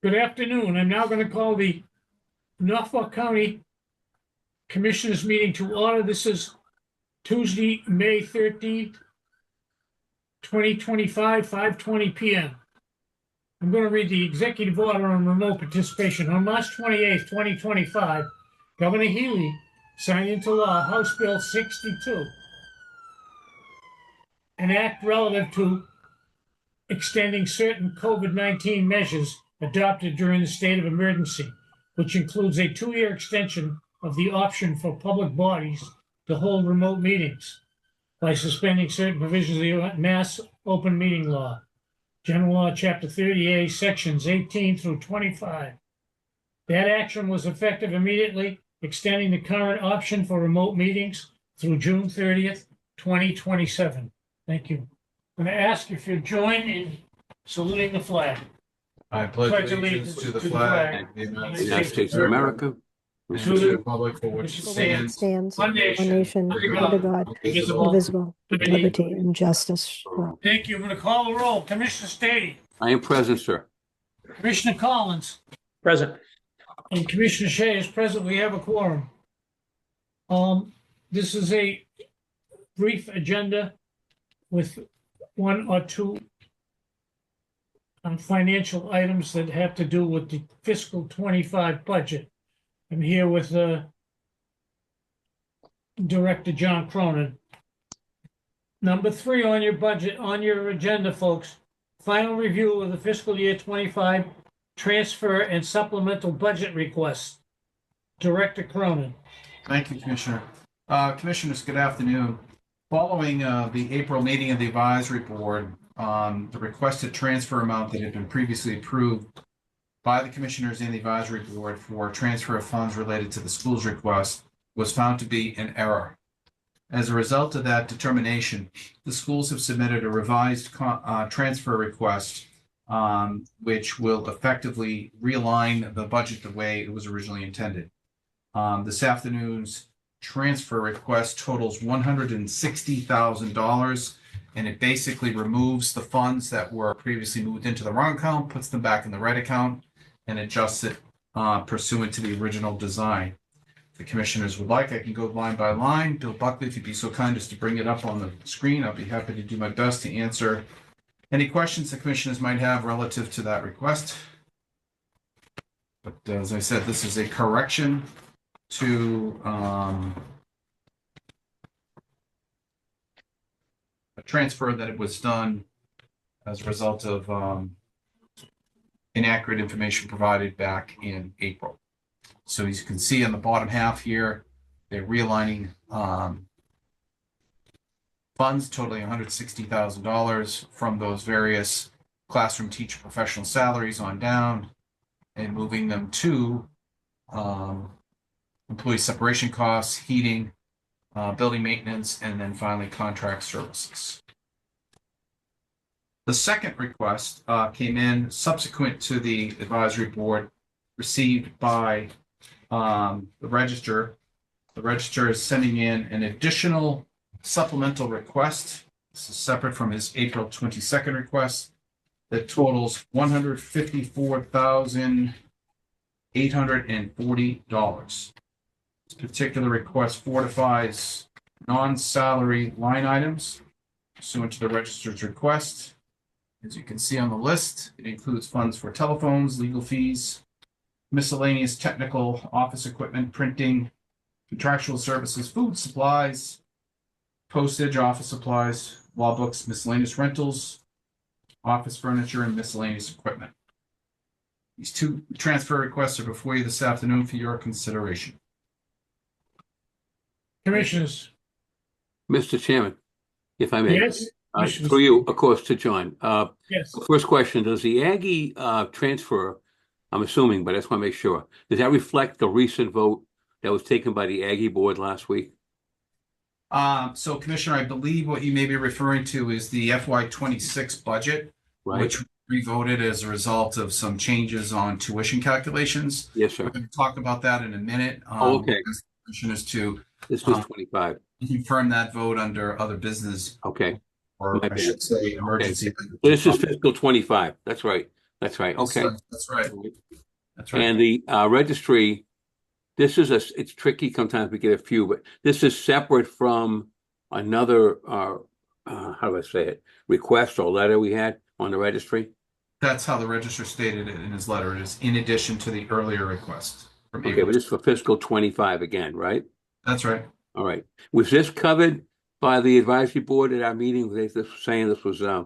Good afternoon. I'm now going to call the Norfolk County Commissioners meeting to order. This is Tuesday, May 13th, 2025, 5:20 p.m. I'm going to read the executive order on remote participation. On March 28th, 2025, Governor Healy signed into law House Bill 62, an act relative to extending certain COVID-19 measures adopted during the state of emergency, which includes a 2-year extension of the option for public bodies to hold remote meetings by suspending certain provisions of the Mass Open Meeting Law, General Law, Chapter 30A, Sections 18 through 25. That action was effective immediately, extending the current option for remote meetings through June 30th, 2027. Thank you. I'm going to ask if you join in saluting the flag. I pledge allegiance to the flag of the United States of America, and to the republic for which it stands, one nation, under God, indivisible, with liberty and justice for all. Thank you. I'm going to call the roll. Commissioner Stady, I am present, sir. Commissioner Collins, Present. and Commissioner Shea is present. We have a quorum. This is a brief agenda with one or two financial items that have to do with the fiscal 25 budget. I'm here with Director John Cronin. Number 3 on your budget, on your agenda, folks, final review of the fiscal year 25 transfer and supplemental budget requests. Director Cronin. Thank you, Commissioner. Commissioners, good afternoon. Following the April meeting of the advisory board, the requested transfer amount that had been previously approved by the commissioners and the advisory board for transfer of funds related to the school's request was found to be an error. As a result of that determination, the schools have submitted a revised transfer request, which will effectively realign the budget the way it was originally intended. This afternoon's transfer request totals $160,000, and it basically removes the funds that were previously moved into the wrong account, puts them back in the right account, and adjusts it pursuant to the original design. If the commissioners would like, I can go line by line. Bill Buckley, if you'd be so kind as to bring it up on the screen, I'll be happy to do my best to answer any questions the commissioners might have relative to that request. But as I said, this is a correction to a transfer that it was done as a result of inaccurate information provided back in April. So as you can see on the bottom half here, they're realigning funds totaling $160,000 from those various classroom teacher professional salaries on down and moving them to employee separation costs, heating, building maintenance, and then finally contract services. The second request came in subsequent to the advisory board, received by the Register. The Register is sending in an additional supplemental request. This is separate from his April 22nd request that totals $154,840. This particular request fortifies non-salary line items pursuant to the Register's request. As you can see on the list, it includes funds for telephones, legal fees, miscellaneous technical office equipment, printing, contractual services, food supplies, postage, office supplies, law books, miscellaneous rentals, office furniture, and miscellaneous equipment. These two transfer requests are before you this afternoon for your consideration. Commissioners. Mr. Chairman, if I may. Yes. Through you, of course, to John. Yes. First question, does the Aggie transfer, I'm assuming, but I just want to make sure, does that reflect the recent vote that was taken by the Aggie board last week? So, Commissioner, I believe what you may be referring to is the FY26 budget, Right. which we voted as a result of some changes on tuition calculations. Yes, sir. We're going to talk about that in a minute. Okay. Commissioners to This was 25. confirm that vote under other business, Okay. or My I bad. should say emergency. This is fiscal 25. That's right. That's right. Okay. That's right. That's right. And the registry, it's tricky. Sometimes we get a few, but this is separate from another, how do I say it? Request or letter we had on the registry. That's how the register stated it in his letter. It is in addition to the earlier request from Okay, April. but this is for fiscal 25 again, right? That's right. All right. Was this covered by the advisory board at our meeting? They this was saying this was, I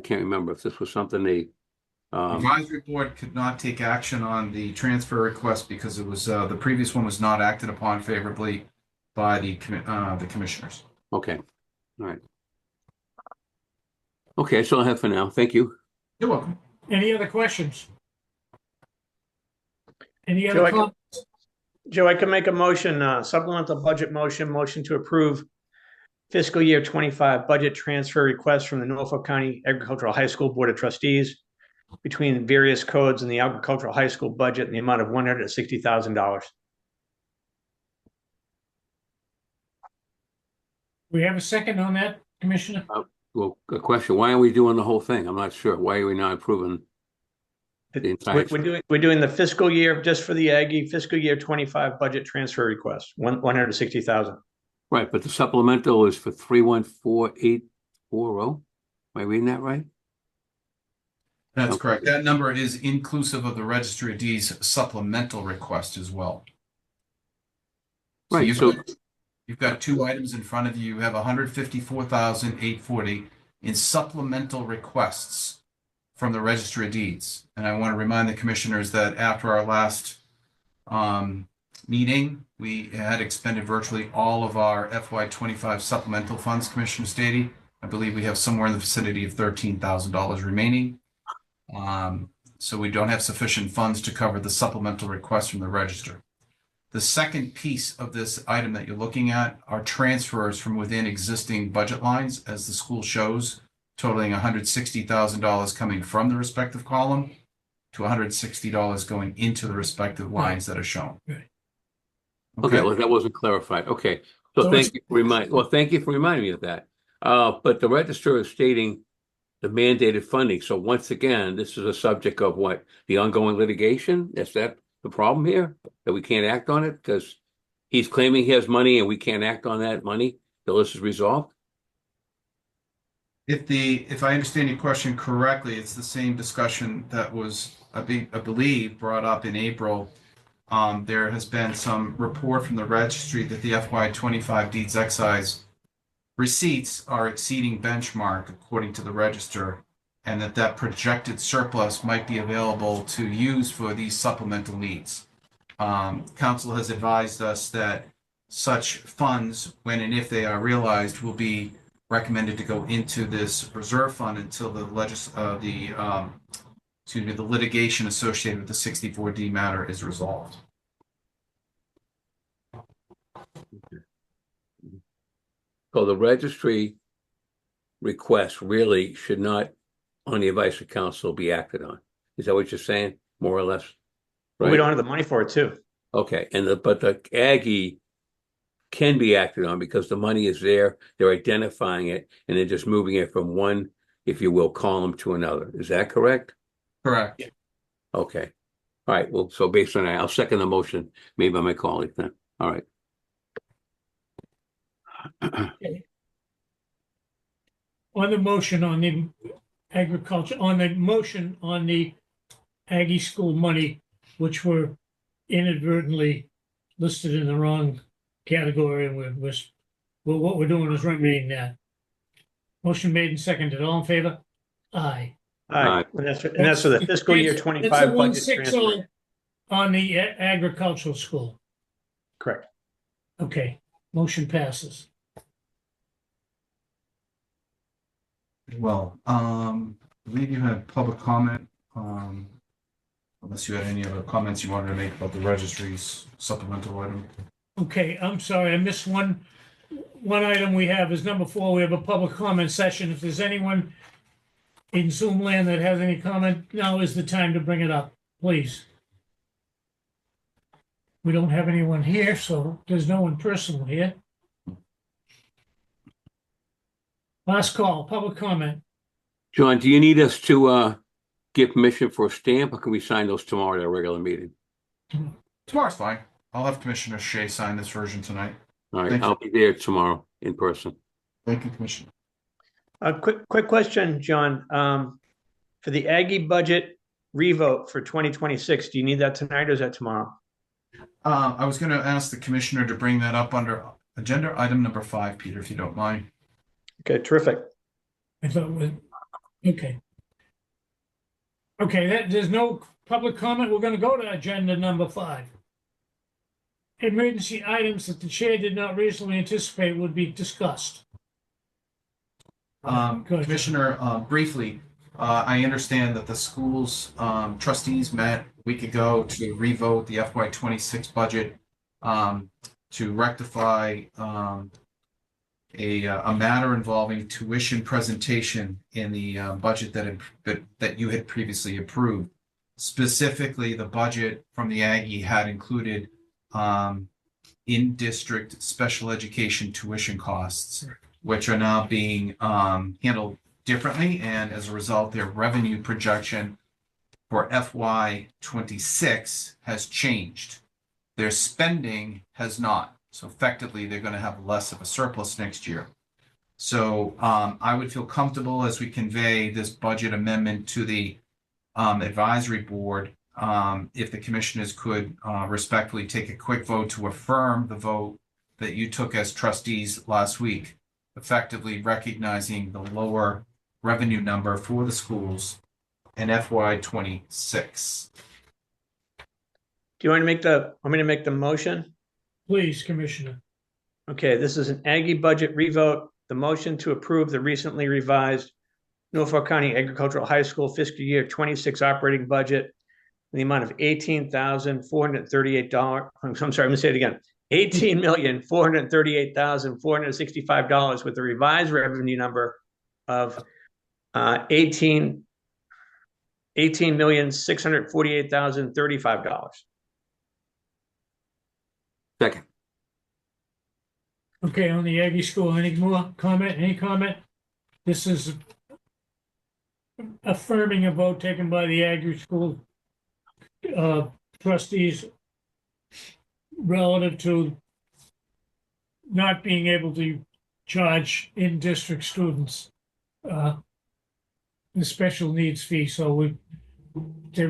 can't remember if this was something they, Advisory board could not take action on the transfer request because it was, the previous one was not acted upon favorably by the commissioners. okay. All right. Okay, that's all I have for now. Thank you. You're welcome. Any other questions? Any Joe, other I can- comments? Joe, I can make a motion, supplemental budget motion to approve fiscal year 25 budget transfer request from the Norfolk County Agricultural High School Board of Trustees between various codes and the agricultural high school budget in the amount of $160,000. We have a second on that, Commissioner? Well, a question, why are we doing the whole thing? I'm not sure. Why are we not approving the entire? We're doing the fiscal year, just for the Aggie, fiscal year 25 budget transfer request, 160,000. Right, but the supplemental is for 314840. Am I reading that right? That's Okay. correct. That number is inclusive of the Registry of Deeds supplemental request as well. So Right, you've got two items in front of you. You have 154,840 in supplemental requests from the Registry of Deeds. And I want to remind the commissioners that after our last meeting, we had expended virtually all of our FY25 supplemental funds, Commissioner Stady. I believe we have somewhere in the vicinity of $13,000 remaining. So we don't have sufficient funds to cover the supplemental request from the register. The second piece of this item that you're looking at are transfers from within existing budget lines, as the school shows, totaling $160,000 coming from the respective column to $160 going into the respective lines that are shown. Right. okay, well, that wasn't clarified. Okay, so So thank you for reminding me of that. But the register is stating the mandated funding. So once again, this is a subject of what? The ongoing litigation? Is that the problem here? That we can't act on it because he's claiming he has money and we can't act on that money till this is resolved? If I understand your question correctly, it's the same discussion that was, I believe, brought up in April. There has been some report from the registry that the FY25 deeds excise receipts are exceeding benchmark according to the register, and that projected surplus might be available to use for these supplemental needs. Council has advised us that such funds, when and if they are realized, will be recommended to go into this reserve fund until the litigation associated with the 64D matter is resolved. So the registry request really should not, on the advice of council, be acted on. Is that what you're saying, more or less? We Right? don't have the money for it, too. Okay, but the Aggie can be acted on because the money is there, they're identifying it, and they're just moving it from one, if you will, column to another. Is that correct? Correct. Okay. All right, well, so based on that, I'll second the motion made by my colleague then. All right. On the motion on the agriculture, on the motion on the Aggie school money, which were inadvertently listed in the wrong category, and what we're doing is remedying that. Motion made and seconded. All in favor? Aye. All right, and that's for the fiscal year 25 That's the budget 160 transfer. on the agricultural school. Correct. Okay, motion passes. Well, I believe you had public comment, unless you had any other comments you wanted to make about the registry's supplemental item. Okay, I'm sorry, I missed one item we have is number 4. We have a public comment session. If there's anyone in Zoom land that has any comment, now is the time to bring it up, please. We don't have anyone here, so there's no one personal here. Last call, public comment. John, do you need us to give permission for a stamp, or can we sign those tomorrow at our regular meeting? Tomorrow's fine. I'll have Commissioner Shea sign this version tonight. All right, Thank you. I'll be there tomorrow in person. Thank you, Commissioner. A quick question, John. For the Aggie budget revote for 2026, do you need that tonight or is that tomorrow? I was going to ask the Commissioner to bring that up under agenda item number 5, Peter, if you don't mind. Okay, terrific. I thought it was, okay. Okay, there's no public comment. We're gonna go to agenda number 5. Emergency items that the chair did not reasonably anticipate would be discussed. Go ahead. Commissioner, briefly, I understand that the school's trustees met a week ago to revote the FY26 budget to rectify a matter involving tuition presentation in the budget that you had previously approved. Specifically, the budget from the Aggie had included in-district special education tuition costs, which are now being handled differently, and as a result, their revenue projection for FY26 has changed. Their spending has not. So effectively, they're going to have less of a surplus next year. So I would feel comfortable as we convey this budget amendment to the advisory board if the commissioners could respectfully take a quick vote to affirm the vote that you took as trustees last week, effectively recognizing the lower revenue number for the schools in FY26. Do you want me to make the motion? Please, Commissioner. Okay, this is an Aggie budget revote. The motion to approve the recently revised Norfolk County Agricultural High School fiscal year 26 operating budget in the amount of $18,438. I'm sorry, I'm going to say it again. $18,438,465 with a revised revenue number of $18,648,035. Second. Okay, on the Aggie School, any more comment? Any comment? This is affirming a vote taken by the Aggie School trustees relative to not being able to charge in-district students the special needs fee. So they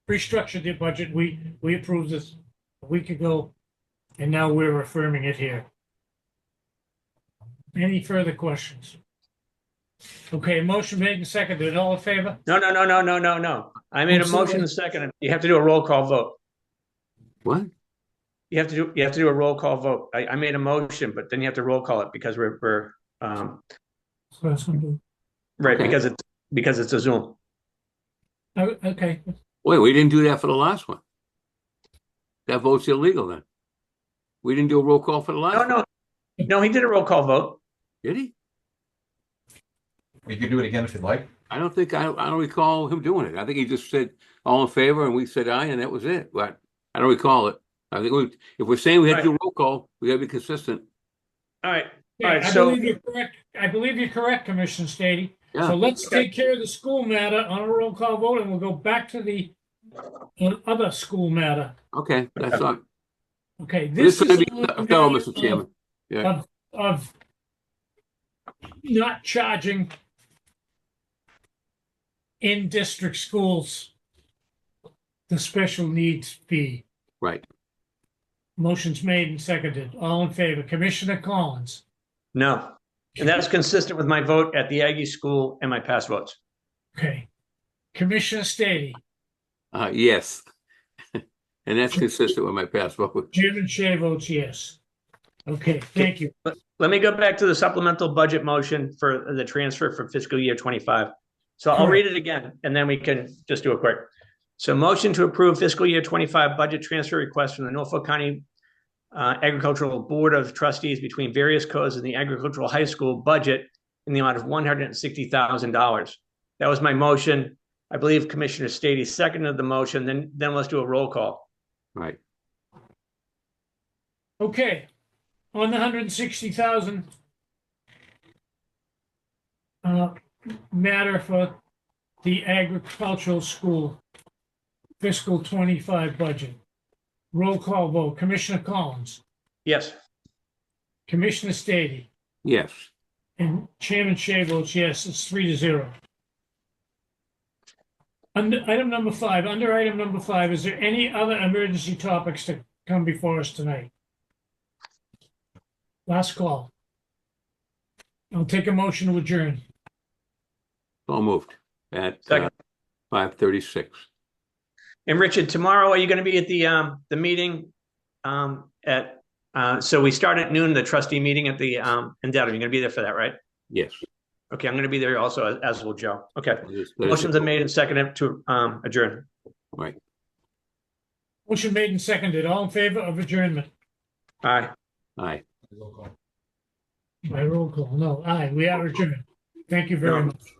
restructured their budget. We approved this a week ago, and now we're affirming it here. Any further questions? Okay, motion made and seconded. All in favor? No. I made a motion and second. You have to do a roll call vote. What? You have to do a roll call vote. I made a motion, but then you have to roll call it because we're So that's gonna do. right Okay. because it's a Zoom. Okay, Wait, we didn't do that for the last one. That vote's illegal then. We didn't do a roll call for the last one. No, he did a roll call vote. Did he? You can do it again if you'd like. I don't recall him doing it. I think he just said all in favor and we said aye and that was it. But I don't recall it. I think if we're saying we had to do a roll call, we gotta be consistent. All right. yeah, All right, I so- believe you're correct. I believe you're correct, Commissioner Stady. Yeah. So let's take care of the school matter on a roll call vote, and we'll go back to the other school matter. Okay, that's all. Okay, This this is is gonna be on the thorough, matter Mr. Chairman. Yeah. of not charging in-district schools the special needs fee. Right. Motion's made and seconded. All in favor. Commissioner Collins. No. And that's consistent with my vote at the Aggie School and my past votes. Okay. Commissioner Stady. Yes. And that's consistent with my past vote. Chairman Shea votes yes. Okay, thank you. Let me go back to the supplemental budget motion for the transfer for fiscal year 25. So I'll read it again, and then we can just do it quick. So motion to approve fiscal year 25 budget transfer request from the Norfolk County Agricultural Board of Trustees between various codes in the agricultural high school budget in the amount of $160,000. That was my motion. I believe Commissioner Stady seconded the motion. Then let's do a roll call. Right. Okay, on the 160,000 matter for the agricultural school fiscal 25 budget. Roll call vote. Commissioner Collins, Yes. Commissioner Stady, Yes. and Chairman Shea votes yes. It's 3-0. Under item number 5, is there any other emergency topics to come before us tonight? Last call. I'll take a motion to adjourn. So moved at Second. 5:36. And Richard, tomorrow, are you going to be at the meeting so we start at noon, the trustee meeting at the Endeavor. You're going to be there for that, right? Yes. Okay, I'm going to be there also, as will Joe. Okay. That is Motions are made and seconded to adjourn. Right. Motion made and seconded. All in favor of adjournment? Aye. Aye. By roll call. No, aye. We are adjourned. Thank you very No. much.